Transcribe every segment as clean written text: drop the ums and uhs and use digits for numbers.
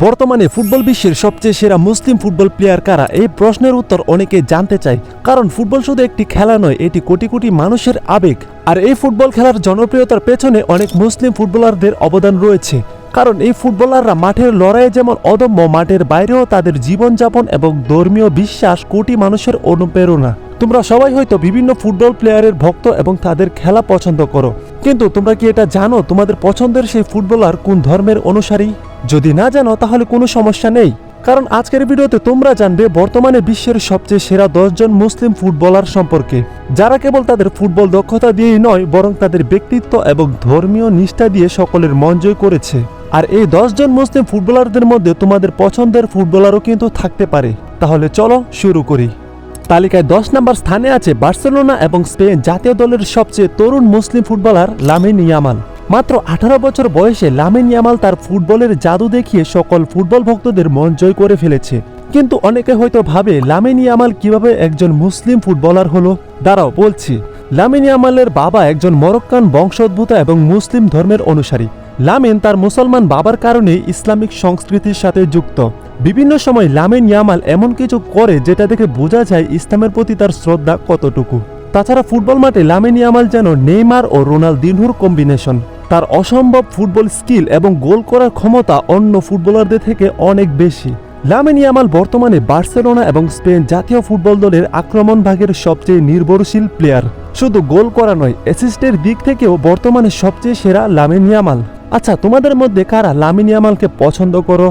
বর্তমানে ফুটবল বিশ্বের সবচেয়ে সেরা মুসলিম ফুটবল প্লেয়ার কারা, এই প্রশ্নের উত্তর অনেকে জানতে চায়। কারণ ফুটবল শুধু একটি খেলা নয়, এটি কোটি কোটি মানুষের আবেগ। আর এই ফুটবল খেলার জনপ্রিয়তার পেছনে অনেক মুসলিম ফুটবলারদের অবদান রয়েছে। কারণ এই ফুটবলাররা মাঠের লড়াইয়ে যেমন অদম্য, মাঠের বাইরেও তাদের জীবনযাপন এবং ধর্মীয় বিশ্বাস কোটি মানুষের অনুপ্রেরণা। তোমরা সবাই হয়তো বিভিন্ন ফুটবল প্লেয়ারের ভক্ত এবং তাদের খেলা পছন্দ করো, কিন্তু তোমরা কি এটা জানো তোমাদের পছন্দের সেই ফুটবলার কোন ধর্মের অনুসারী? যদি না জানো তাহলে কোনো সমস্যা নেই, কারণ আজকের ভিডিওতে তোমরা জানবে বর্তমানে বিশ্বের সবচেয়ে সেরা 10 জন মুসলিম ফুটবলার সম্পর্কে, যারা কেবল তাদের ফুটবল দক্ষতা দিয়েই নয়, বরং তাদের ব্যক্তিত্ব এবং ধর্মীয় নিষ্ঠা দিয়ে সকলের মন জয় করেছে। আর এই 10 জন মুসলিম ফুটবলারদের মধ্যে তোমাদের পছন্দের ফুটবলারও কিন্তু থাকতে পারে। তাহলে চলো শুরু করি। তালিকায় 10 নম্বর স্থানে আছে বার্সেলোনা এবং স্পেন জাতীয় দলের সবচেয়ে তরুণ মুসলিম ফুটবলার লামিন ইয়ামাল। মাত্র 18 বছর বয়সে লামিন ইয়ামাল তার ফুটবলের জাদু দেখিয়ে সকল ফুটবল ভক্তদের মন জয় করে ফেলেছে। কিন্তু অনেকে হয়তো ভাবে লামিন ইয়ামাল কিভাবে একজন মুসলিম ফুটবলার হলো। দাঁড়াও বলছি। লামিন ইয়ামালের বাবা একজন মরক্কান বংশোদ্ভূত এবং মুসলিম ধর্মের অনুসারী। লামিন তার মুসলমান বাবার কারণে ইসলামিক সংস্কৃতির সাথে যুক্ত। বিভিন্ন সময় লামিন ইয়ামাল এমন কিছু করে যেটা দেখে বোঝা যায় ইসলামের প্রতি তার শ্রদ্ধা কতটুকু। তাছাড়া ফুটবল মাঠে লামিন ইয়ামাল যেন নেইমার ও রোনালদিনহোর কম্বিনেশন। তার অসম্ভব ফুটবল স্কিল এবং গোল করার ক্ষমতা অন্য ফুটবলারদের থেকে অনেক বেশি। লামিন ইয়ামাল বর্তমানে বার্সেলোনা এবং স্পেন জাতীয় ফুটবল দলের আক্রমণ ভাগের সবচেয়ে নির্ভরশীল প্লেয়ার। শুধু গোল করা নয়, অ্যাসিস্টের দিক থেকেও বর্তমানে সবচেয়ে সেরা লামিন ইয়ামাল। আচ্ছা, তোমাদের মধ্যে কারা লামিন ইয়ামালকে পছন্দ করো?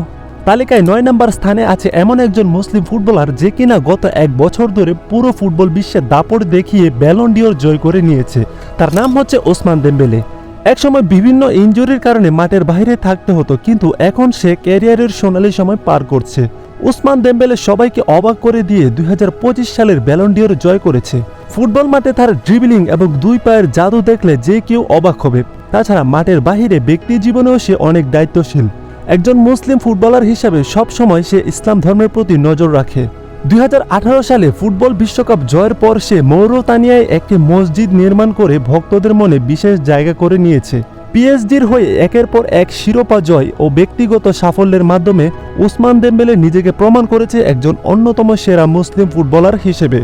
তালিকায় 9 নম্বর স্থানে আছে এমন একজন মুসলিম ফুটবলার যে কিনা গত 1 বছর ধরে পুরো ফুটবল বিশ্বে দাপট দেখিয়ে ব্যালন ডিওর জয় করে নিয়েছে। তার নাম হচ্ছে ওসমান দেমবেলে। একসময় বিভিন্ন ইনজুরির কারণে মাঠের বাইরে থাকতে হতো, কিন্তু এখন সে ক্যারিয়ারের সোনালী সময় পার করছে। ওসমান দেমবেলে সবাইকে অবাক করে দিয়ে 2025 সালের ব্যালন ডিওর জয় করেছে। ফুটবল মাঠে তার ড্রিবলিং এবং 2 পায়ের জাদু দেখলে যে কেউ অবাক হবে। তাছাড়া মাঠের বাইরে ব্যক্তি জীবনেও সে অনেক দায়িত্বশীল। একজন মুসলিম ফুটবলার হিসাবে সবসময় সে ইসলাম ধর্মের প্রতি নজর রাখে। 2018 সালে ফুটবল বিশ্বকাপ জয়ের পর সে মৌরতানিয়ায় একটি মসজিদ নির্মাণ করে ভক্তদের মনে বিশেষ জায়গা করে নিয়েছে। পিএসজির হয়ে একের পর এক শিরোপা জয় ও ব্যক্তিগত সাফল্যের মাধ্যমে ওসমান দেমবেলে নিজেকে প্রমাণ করেছে একজন অন্যতম সেরা মুসলিম ফুটবলার হিসেবে।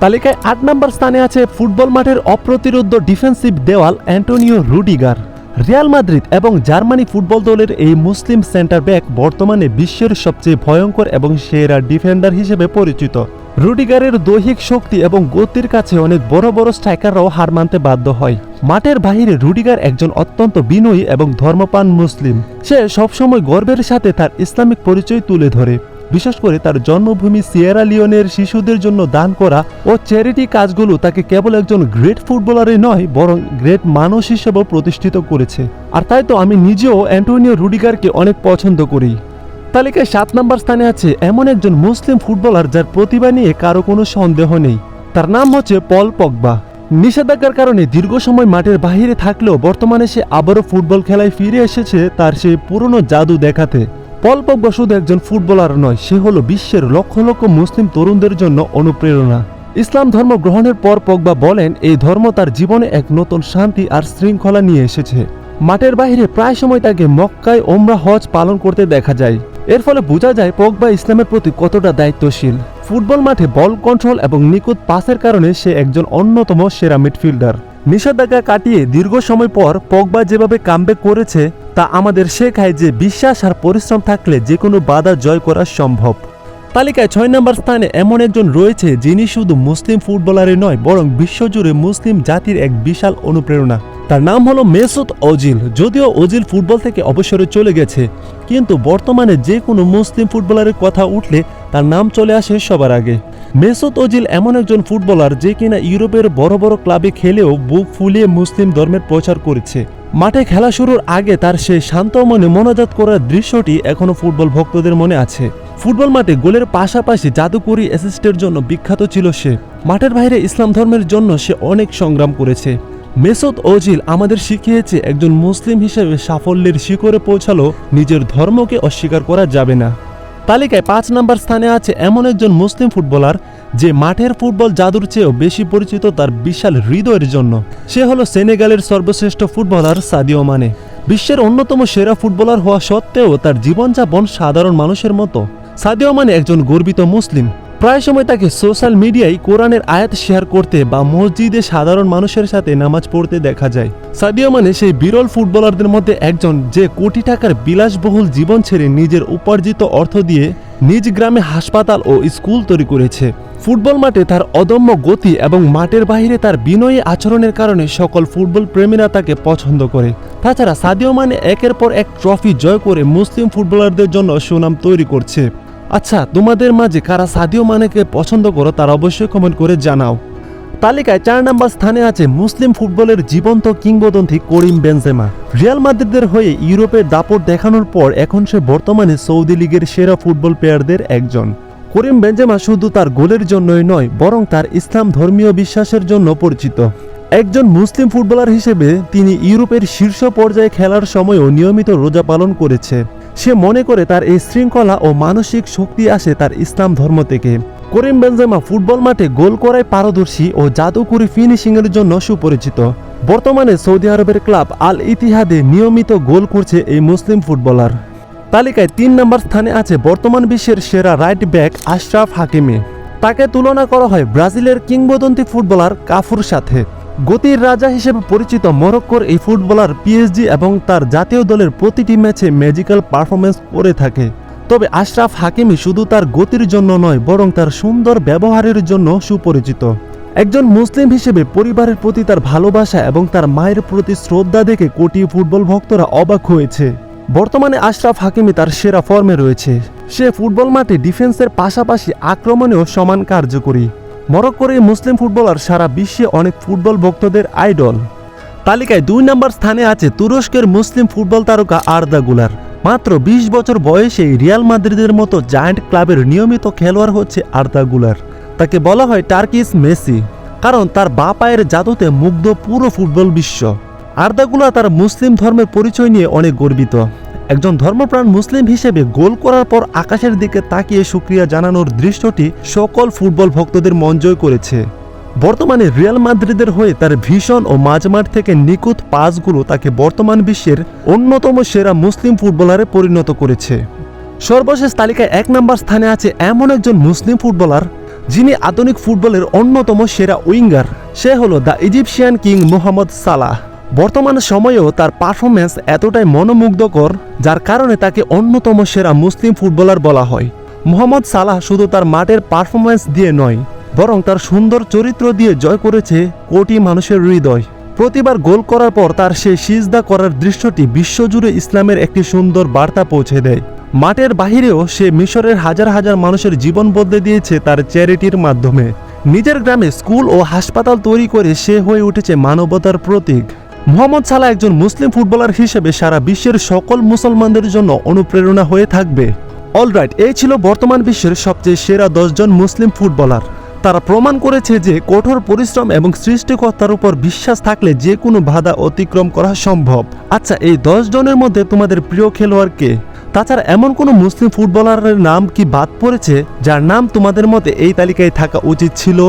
তালিকায় 8 নম্বর স্থানে আছে ফুটবল মাঠের অপ্রতিরোধ্য ডিফেন্সিভ দেওয়াল অ্যান্টোনিও রুডিগার। রিয়াল মাদ্রিদ এবং জার্মানি ফুটবল দলের এই মুসলিম সেন্টার ব্যাক বর্তমানে বিশ্বের সবচেয়ে ভয়ঙ্কর এবং সেরা ডিফেন্ডার হিসেবে পরিচিত। রুডিগারের দৈহিক শক্তি এবং গতির কাছে অনেক বড় বড় স্ট্রাইকাররাও হার মানতে বাধ্য হয়। মাঠের বাহিরে রুডিগার একজন অত্যন্ত বিনয়ী এবং ধর্মপ্রাণ মুসলিম। সে সবসময় গর্বের সাথে তার ইসলামিক পরিচয় তুলে ধরে, বিশেষ করে তার জন্মভূমি সিয়েরা লিওনের শিশুদের জন্য দান করা ও চ্যারিটি কাজগুলো তাকে কেবল একজন গ্রেট ফুটবলারই নয়, বরং গ্রেট মানুষ হিসেবেও প্রতিষ্ঠিত করেছে। আর তাই তো আমি নিজেও অ্যান্টোনিও রুডিগারকে অনেক পছন্দ করি। তালিকায় 7 নম্বর স্থানে আছে এমন একজন মুসলিম ফুটবলার যার প্রতিভা নিয়ে কারো কোনো সন্দেহ নেই। তার নাম হচ্ছে পল পগবা। নিষেধাজ্ঞার কারণে দীর্ঘ সময় মাঠের বাইরে থাকলেও বর্তমানে সে আবারও ফুটবল খেলায় ফিরে এসেছে তার সেই পুরনো জাদু দেখাতে। পল পগবা শুধু একজন ফুটবলার নয়, সে হলো বিশ্বের লক্ষ লক্ষ মুসলিম তরুণদের জন্য অনুপ্রেরণা। ইসলাম ধর্ম গ্রহণের পর পগবা বলেন এই ধর্ম তার জীবনে এক নতুন শান্তি আর শৃঙ্খলা নিয়ে এসেছে। মাঠের বাইরে প্রায় সময় তাকে মক্কায় ওমরা হজ পালন করতে দেখা যায়। এর ফলে বোঝা যায় পগবা ইসলামের প্রতি কতটা দায়িত্বশীল। ফুটবল মাঠে বল কন্ট্রোল এবং নিখুঁত পাসের কারণে সে একজন অন্যতম সেরা মিডফিল্ডার। নিষেধাজ্ঞা কাটিয়ে দীর্ঘ সময় পর পগবা যেভাবে কামব্যাক করেছে তা আমাদের শেখায় যে বিশ্বাস আর পরিশ্রম থাকলে যে কোনো বাধা জয় করা সম্ভব। তালিকায় 6 নম্বর স্থানে এমন একজন রয়েছে যিনি শুধু মুসলিম ফুটবলারই নয়, বরং বিশ্বজুড়ে মুসলিম জাতির এক বিশাল অনুপ্রেরণা। তার নাম হলো মেসুত ওজিল। যদিও ওজিল ফুটবল থেকে অবসরে চলে গেছে, কিন্তু বর্তমানে যে কোনো মুসলিম ফুটবলারের কথা উঠলে তার নাম চলে আসে সবার আগে। মেসুত ওজিল এমন একজন ফুটবলার যে কিনা ইউরোপের বড় বড় ক্লাবে খেলেও বুক ফুলিয়ে মুসলিম ধর্মের প্রচার করেছে। মাঠে খেলা শুরুর আগে তার সেই শান্ত মনে মোনাজাত করার দৃশ্যটি এখনো ফুটবল ভক্তদের মনে আছে। ফুটবল মাঠে গোলের পাশাপাশি জাদুকরি অ্যাসিস্টের জন্য বিখ্যাত ছিল সে। মাঠের বাইরে ইসলাম ধর্মের জন্য সে অনেক সংগ্রাম করেছে। মেসুত ওজিল আমাদের শিখিয়েছে একজন মুসলিম হিসেবে সাফল্যের শিখরে পৌঁছালো নিজের ধর্মকে অস্বীকার করা যাবে না। তালিকায় 5 নম্বর স্থানে আছে এমন একজন মুসলিম ফুটবলার যে মাঠের ফুটবল জাদুর চেয়েও বেশি পরিচিত তার বিশাল হৃদয়ের জন্য। সে হলো সেনেগালের সর্বশ্রেষ্ঠ ফুটবলার সাদিও মানে। বিশ্বের অন্যতম সেরা ফুটবলার হওয়া সত্ত্বেও তার জীবনযাপন সাধারণ মানুষের মতো। সাদিও মানে একজন গর্বিত মুসলিম। প্রায় সময় তাকে সোশ্যাল মিডিয়ায় কোরআনের আয়াত শেয়ার করতে বা মসজিদে সাধারণ মানুষের সাথে নামাজ পড়তে দেখা যায়। সাদিও মানে সেই বিরল ফুটবলারদের মধ্যে একজন, যে কোটি টাকার বিলাসবহুল জীবন ছেড়ে নিজের উপার্জিত অর্থ দিয়ে নিজ গ্রামে হাসপাতাল ও স্কুল তৈরি করেছে। ফুটবল মাঠে তার অদম্য গতি এবং মাঠের বাইরে তার বিনয়ী আচরণের কারণে সকল ফুটবল প্রেমীরা তাকে পছন্দ করে। তাছাড়া সাদিও মানে একের পর এক ট্রফি জয় করে মুসলিম ফুটবলারদের জন্য সুনাম তৈরি করছে। আচ্ছা, তোমাদের মাঝে কারা সাদিও মানেকে পছন্দ করো তার অবশ্যই কমেন্ট করে জানাও। তালিকায় 4 নম্বর স্থানে আছে মুসলিম ফুটবলের জীবন্ত কিংবদন্তি করিম বেনজেমা। রিয়াল মাদ্রিদের হয়ে ইউরোপের দাপট দেখানোর পর এখন সে বর্তমানে সৌদি লিগের সেরা ফুটবল প্লেয়ারদের একজন। করিম বেনজেমা শুধু তার গোলের জন্যই নয়, বরং তার ইসলাম ধর্মীয় বিশ্বাসের জন্য পরিচিত। একজন মুসলিম ফুটবলার হিসেবে তিনি ইউরোপের শীর্ষ পর্যায়ে খেলার সময়ও নিয়মিত রোজা পালন করেছে। সে মনে করে তার এই শৃঙ্খলা ও মানসিক শক্তি আসে তার ইসলাম ধর্ম থেকে। করিম বেনজেমা ফুটবল মাঠে গোল করায় পারদর্শী ও জাদুকরী ফিনিশিংয়ের জন্য সুপরিচিত। বর্তমানে সৌদি আরবের ক্লাব আল ইতিহাদে নিয়মিত গোল করছে এই মুসলিম ফুটবলার। তালিকায় 3 নম্বর স্থানে আছে বর্তমান বিশ্বের সেরা রাইট ব্যাক আশরাফ হাকিমি। তাকে তুলনা করা হয় ব্রাজিলের কিংবদন্তি ফুটবলার কাফুর সাথে। গতির রাজা হিসেবে পরিচিত মরক্কোর এই ফুটবলার পিএসজি এবং তার জাতীয় দলের প্রতিটি ম্যাচে ম্যাজিক্যাল পারফরমেন্স করে থাকে। তবে আশরাফ হাকিমি শুধু তার গতির জন্য নয়, বরং তার সুন্দর ব্যবহারের জন্য সুপরিচিত। একজন মুসলিম হিসেবে পরিবারের প্রতি তার ভালোবাসা এবং তার মায়ের প্রতি শ্রদ্ধা দেখে কোটি ফুটবল ভক্তরা অবাক হয়েছে। বর্তমানে আশরাফ হাকিমি তার সেরা ফর্মে রয়েছে। সে ফুটবল মাঠে ডিফেন্সের পাশাপাশি আক্রমণেও সমান কার্যকরী। মরক্কোর এই মুসলিম ফুটবলার সারা বিশ্বে অনেক ফুটবল ভক্তদের আইডল। তালিকায় 2 নম্বর স্থানে আছে তুরস্কের মুসলিম ফুটবল তারকা আর্দা গুলার। মাত্র 20 বছর বয়সে রিয়াল মাদ্রিদের মতো জায়ান্ট ক্লাবের নিয়মিত খেলোয়াড় হচ্ছে আর্দা গুলার। তাকে বলা হয় টার্কিশ মেসি, কারণ তার বাঁ পায়ের জাদুতে মুগ্ধ পুরো ফুটবল বিশ্ব। আর্দা গুলার তার মুসলিম ধর্মের পরিচয় নিয়ে অনেক গর্বিত। একজন ধর্মপ্রাণ মুসলিম হিসেবে গোল করার পর আকাশের দিকে তাকিয়ে শুকরিয়া জানানোর দৃশ্যটি সকল ফুটবল ভক্তদের মন জয় করেছে। বর্তমানে রিয়াল মাদ্রিদের হয়ে তার ভীষণ ও মাঝমাঠ থেকে নিখুঁত পাসগুলো তাকে বর্তমান বিশ্বের অন্যতম সেরা মুসলিম ফুটবলারে পরিণত করেছে। সর্বশেষ তালিকায় 1 নম্বর স্থানে আছে এমন একজন মুসলিম ফুটবলার যিনি আধুনিক ফুটবলের অন্যতম সেরা উইঙ্গার। সে হলো দ্য ইজিপশিয়ান কিং মোহাম্মদ সালাহ। বর্তমান সময়েও তার পারফরমেন্স এতটাই মনোমুগ্ধকর, যার কারণে তাকে অন্যতম সেরা মুসলিম ফুটবলার বলা হয়। মোহাম্মদ সালাহ শুধু তার মাঠের পারফরমেন্স দিয়ে নয়, বরং তার সুন্দর চরিত্র দিয়ে জয় করেছে কোটি মানুষের হৃদয়। প্রতিবার গোল করার পর তার সেই সিজদা করার দৃশ্যটি বিশ্বজুড়ে ইসলামের একটি সুন্দর বার্তা পৌঁছে দেয়। মাঠের বাহিরেও সে মিশরের হাজার হাজার মানুষের জীবন বদলে দিয়েছে তার চ্যারিটির মাধ্যমে। নিজের গ্রামে স্কুল ও হাসপাতাল তৈরি করে সে হয়ে উঠেছে মানবতার প্রতীক। মোহাম্মদ সালাহ একজন মুসলিম ফুটবলার হিসেবে সারা বিশ্বের সকল মুসলমানদের জন্য অনুপ্রেরণা হয়ে থাকবে। অলরাইট, এই ছিল বর্তমান বিশ্বের সবচেয়ে সেরা 10 জন মুসলিম ফুটবলার। তারা প্রমাণ করেছে যে কঠোর পরিশ্রম এবং সৃষ্টিকর্তার উপর বিশ্বাস থাকলে যে কোনো বাধা অতিক্রম করা সম্ভব। আচ্ছা, এই 10 জনের মধ্যে তোমাদের প্রিয় খেলোয়াড় কে? তাছাড়া এমন কোনো মুসলিম ফুটবলারের নাম কি বাদ পড়েছে যার নাম তোমাদের মতে এই তালিকায় থাকা উচিত ছিল?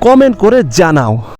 কমেন্ট করে জানাও।